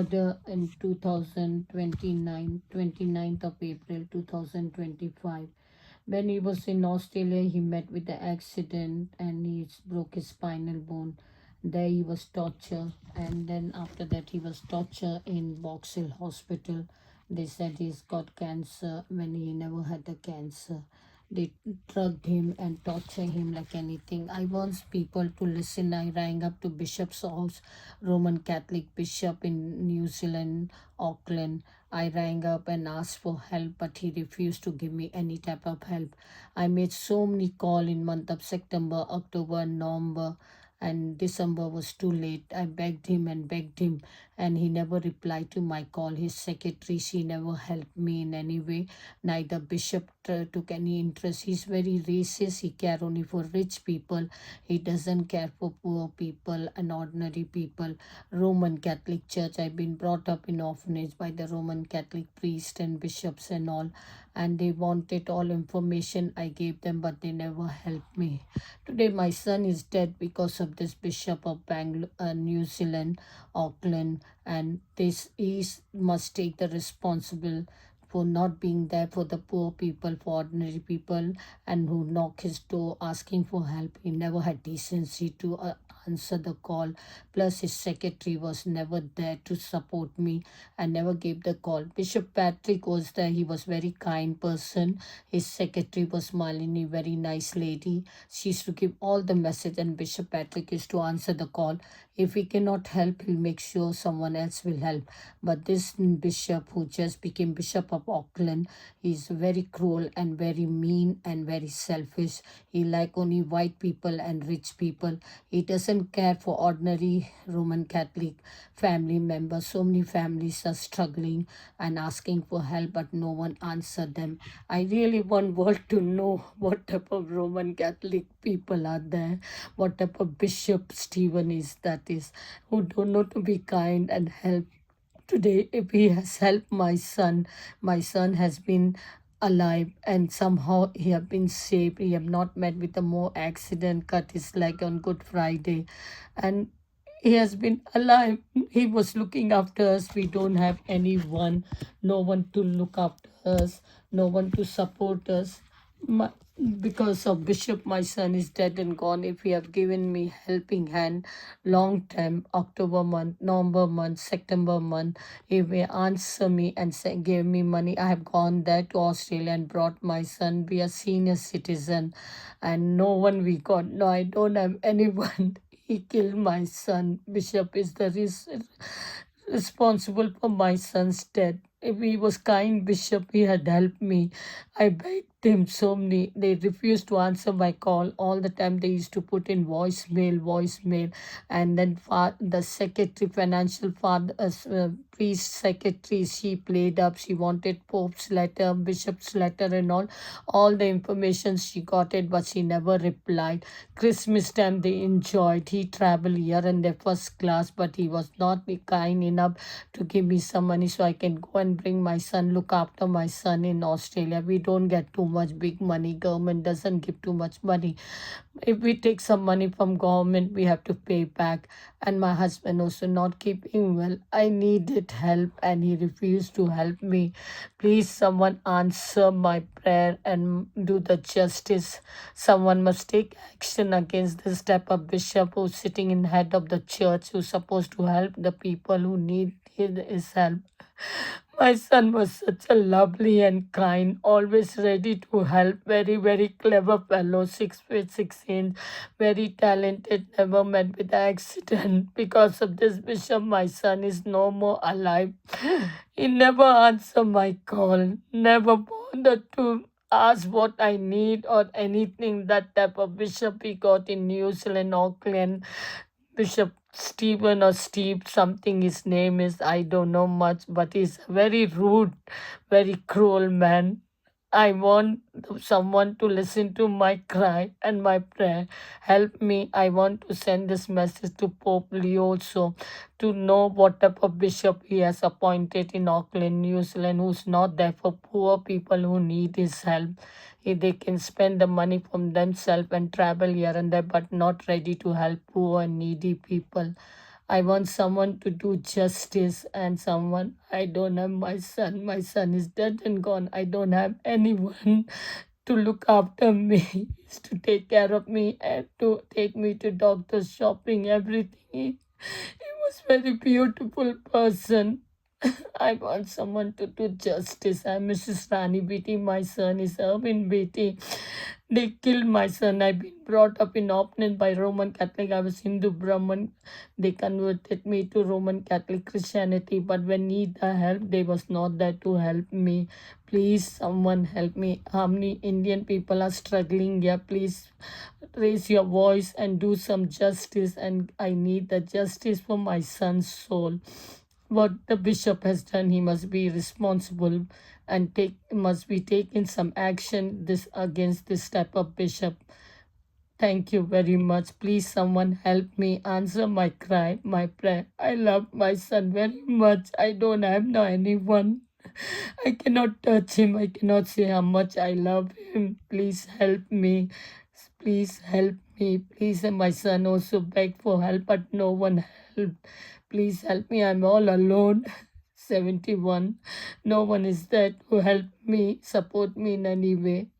murder in 2029, 29th of April 2025. When he was in Australia, he met with the accident and he broke his spinal bone. There he was tortured, and then after that he was tortured in Box Hill Hospital. They said he's got cancer when he never had the cancer. They drugged him and tortured him like anything. I want people to listen. I rang up to Bishop Sauls, Roman Catholic bishop in New Zealand, Auckland. I rang up and asked for help, but he refused to give me any type of help. I made so many calls in month of September, October, November, and December was too late. I begged him, and he never replied to my call. His secretary, she never helped me in any way. Neither bishop took any interest. He's very racist. He care only for rich people. He doesn't care for poor people and ordinary people. Roman Catholic Church, I've been brought up in orphanage by the Roman Catholic priests and bishops and all, and they wanted all information I gave them, but they never helped me. Today my son is dead because of this bishop of New Zealand, Auckland, and this is must take the responsible for not being there for the poor people, for ordinary people, and who knock his door asking for help. He never had decency to answer the call. Plus, his secretary was never there to support me and never gave the call. Bishop Patrick was there. He was very kind person. His secretary was Malini, very nice lady. She used to give all the message, and Bishop Patrick used to answer the call. If he cannot help, he'll make sure someone else will help. But this bishop who just became Bishop of Auckland, he's very cruel and very mean and very selfish. He like only white people and rich people. He doesn't care for ordinary Roman Catholic family members. So many families are struggling and asking for help, but no one answered them. I really want world to know what type of Roman Catholic people are there, what type of Bishop Stephen is, that is, who don't know to be kind and help. Today, if he has helped my son has been alive and somehow he have been saved. He have not met with a more accident, cut his leg on Good Friday, and he has been alive. He was looking after us. We don't have anyone, no one to look after us, no one to support us. My, because of Bishop, my son is dead and gone. If he have given me helping hand long time, October month, November month, September month, if he answer me and say, give me money, I have gone there to Australia and brought my son. We are senior citizen and no one we got. No, I don't have anyone. He killed my son. Bishop is the responsible for my son's death. If he was kind bishop, he had helped me. I begged him so many. They refused to answer my call. All the time they used to put in voicemail. And then the secretary, financial father, priest secretary, she played up. She wanted Pope's letter, Bishop's letter and all the information she got it, but she never replied. Christmas time they enjoyed. He traveled here and there first class, but he was not kind enough to give me some money so I can go and bring my son, look after my son in Australia. We don't get too much big money. Government doesn't give too much money. If we take some money from government, we have to pay back. And my husband also not keeping well. I needed help and he refused to help me. Please, someone answer my prayer and do the justice. Someone must take action against this type of bishop who's sitting in head of the church, who's supposed to help the people who need his help. My son was such a lovely and kind, always ready to help, very, very clever fellow, 6 feet 6 inch, very talented, never met with accident. Because of this bishop, my son is no more alive. He never answered my call, never bothered to ask what I need or anything. That type of bishop he got in New Zealand, Auckland. Bishop Stephen or Steve, something his name is, I don't know much, but he's a very rude, very cruel man. I want someone to listen to my cry and my prayer. Help me. I want to send this message to Pope Leo also to know what type of bishop he has appointed in Auckland, New Zealand, who's not there for poor people who need his help. They can spend the money from themselves and travel here and there, but not ready to help poor and needy people. I want someone to do justice and someone. I don't have my son. My son is dead and gone. I don't have anyone to look after me, to take care of me and to take me to doctor's shopping, everything. He was very beautiful person. I want someone to do justice. I'm Mrs. Rani Beatty. My son is Irvin Beatty. They killed my son. I've been brought up in orphanage by Roman Catholic. I was Hindu Brahman. They converted me to Roman Catholic Christianity. But when need the help, they was not there to help me. Please, someone help me. How many Indian people are struggling here? Please raise your voice and do some justice. And I need the justice for my son's soul. What the bishop has done, he must be responsible and must be taken some action this against this type of bishop. Thank you very much. Please, someone help me answer my cry, my prayer. I love my son very much. I don't have no anyone. I cannot touch him. I cannot say how much I love him. Please help me. Please help me. Please, and my son also begged for help, but no one helped. Please help me. I'm all alone. 71. No one is there to help me, support me in any way.